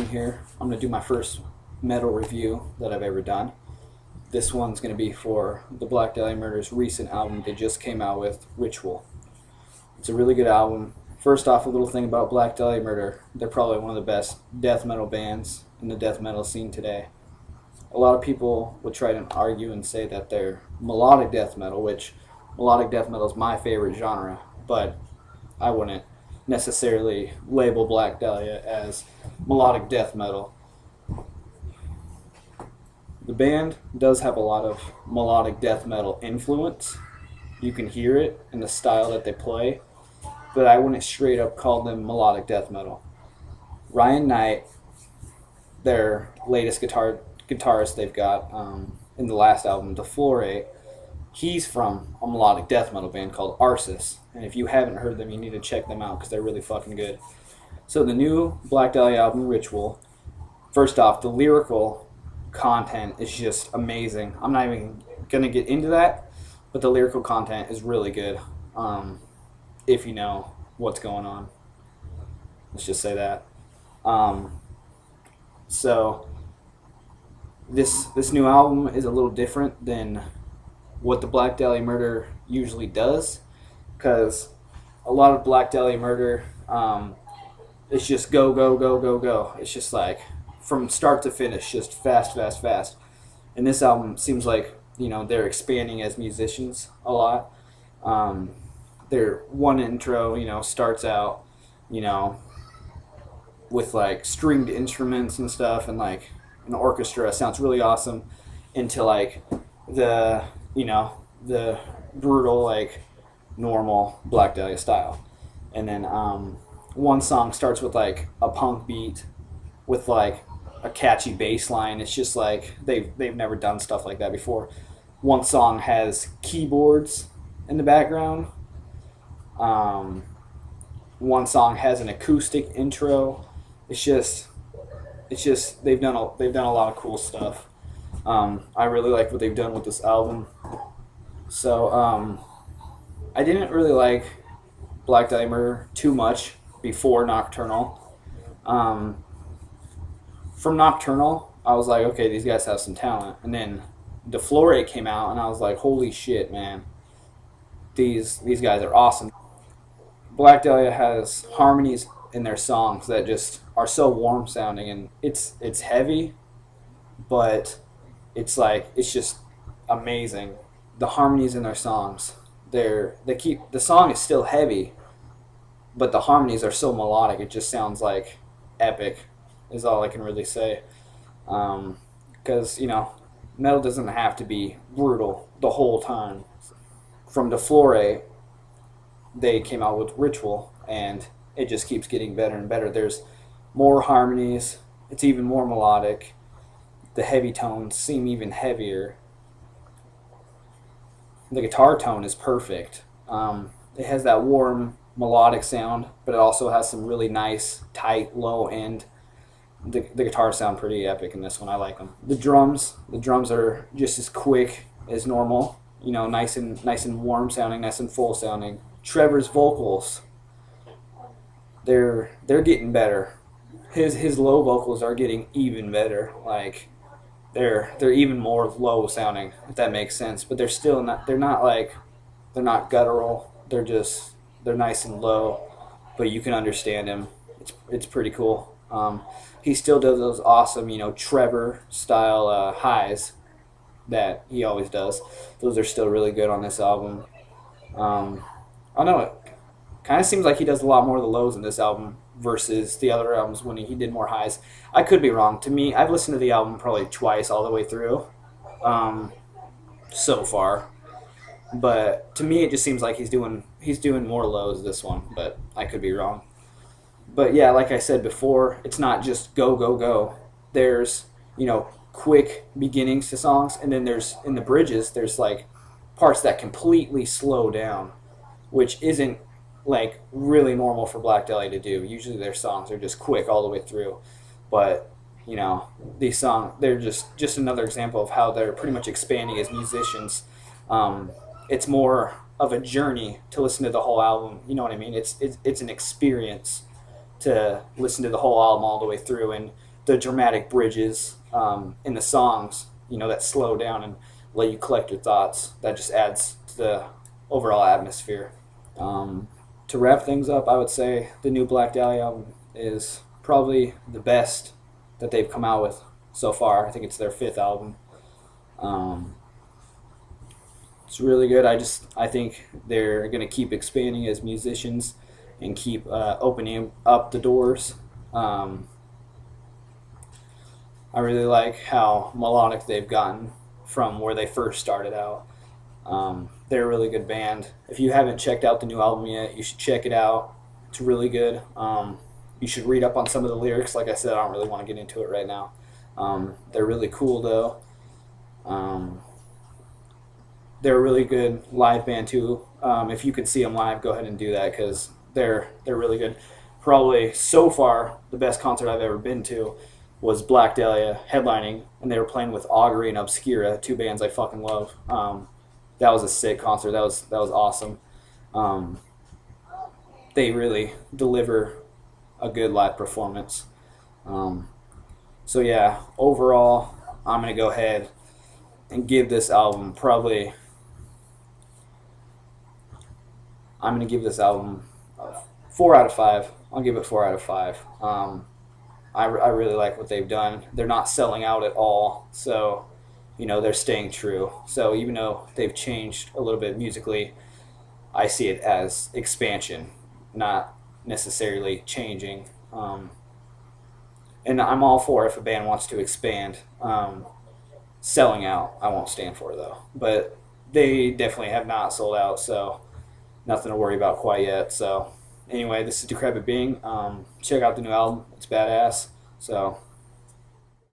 being here. I'm going to do my first metal review that I've ever done. This one's going to be for the Black Dahlia Murder's recent album they just came out with, Ritual. It's a really good album. First off, a little thing about Black Dahlia Murder. They're probably one of the best death metal bands in the death metal scene today. A lot of people would try to argue and say that they're melodic death metal, which melodic death metal is my favorite genre, but I wouldn't necessarily label Black Dahlia as melodic death metal. The band does have a lot of melodic death metal influence. You can hear it in the style that they play, but I wouldn't straight up call them melodic death metal. Ryan Knight, their latest guitarist they've got in the last album, dahlia, he's from a melodic death metal band called Arsis, and if you haven't heard them, you need to check them out because they're really fucking good. So the new Black Dahlia album, Ritual, first off, the lyrical content is just amazing. I'm not even going to get into that, but the lyrical content is really good if you know what's going on. Let's just say that. So this new album is a little different than what the Black Dahlia Murder usually does, because a lot of Black Dahlia Murder, it's just go, go, go, go, go. It's just like from start to finish, just fast, fast, fast. And this album seems like, you know, they're expanding as musicians a lot. Their one intro, you know, starts out, you know, with like stringed instruments and stuff and like an orchestra. Sounds really awesome, into like the, you know, the brutal, like normal Black Dahlia style. And then one song starts with like a punk beat with like a catchy bass line. It's just like they've never done stuff like that before. One song has keyboards in the background. One song has an acoustic intro. It's just they've done a lot of cool stuff. I really like what they've done with this album. So I didn't really like Black Dahlia Murder too much before Nocturnal. From Nocturnal, I was like, okay, these guys have some talent. And then dahlia came out, and I was like, holy shit, man, these guys are awesome. Black Dahlia has harmonies in their songs that just are so warm sounding, and it's heavy, but it's just amazing. The harmonies in their songs, the song is still heavy, but the harmonies are so melodic. It just sounds like epic, is all I can really say. Because, you know, metal doesn't have to be brutal the whole time. From dahlia, they came out with Ritual, and it just keeps getting better and better. There's more harmonies. It's even more melodic. The heavy tones seem even heavier. The guitar tone is perfect. It has that warm melodic sound, but it also has some really nice, tight, low end. The guitars sound pretty epic in this one. I like them. The drums are just as quick as normal. You know, nice and warm sounding, nice and full sounding. Trevor's vocals, they're getting better. His low vocals are getting even better. Like they're even more low sounding, if that makes sense. But they're still not. They're not guttural. They're nice and low, but you can understand him. It's pretty cool. He still does those awesome, you know, Trevor style highs that he always does. Those are still really good on this album. I don't know, it kind of seems like he does a lot more of the lows in this album versus the other albums when he did more highs. I could be wrong. To me, I've listened to the album probably twice all the way through so far. But to me, it just seems like he's doing more lows this one, but I could be wrong. But yeah, like I said before, it's not just go, go, go. There's, you know, quick beginnings to songs, and then there's, in the bridges, there's like parts that completely slow down, which isn't like really normal for Black Dahlia to do. Usually their songs are just quick all the way through. But, you know, these songs, they're just another example of how they're pretty much expanding as musicians. It's more of a journey to listen to the whole album. You know what I mean? It's an experience to listen to the whole album all the way through, and the dramatic bridges in the songs, that slow down and let you collect your thoughts. That just adds to the overall atmosphere. To wrap things up, I would say the new Black Dahlia album is probably the best that they've come out with so far. I think it's their fifth album. Um, it's really good. I think they're gonna keep expanding as musicians and keep opening up the doors. Um, I really like how melodic they've gotten from where they first started out. They're a really good band. If you haven't checked out the new album yet, you should check it out. It's really good. You should read up on some of the lyrics. Like I said, I don't really want to get into it right now. They're really cool though. Um, they're a really good live band too. If you could see them live, go ahead and do that because they're really good. Probably so far the best concert I've ever been to was Black Dahlia headlining, and they were playing with Augury and Obscura, two bands I fucking love. That was a sick concert. That was awesome. Um, they really deliver a good live performance. Um, so yeah, overall, I'm gonna go ahead and give this album probably. I'm gonna give this album 4 out of 5. I'll give it 4 out of 5. I really like what they've done. They're not selling out at all, so they're staying true. So even though they've changed a little bit musically, I see it as expansion, not necessarily changing. And I'm all for if a band wants to expand. Selling out, I won't stand for though. But they definitely have not sold out, so nothing to worry about quite yet. So anyway, this is Decrepit Being. Check out the new album. It's badass. So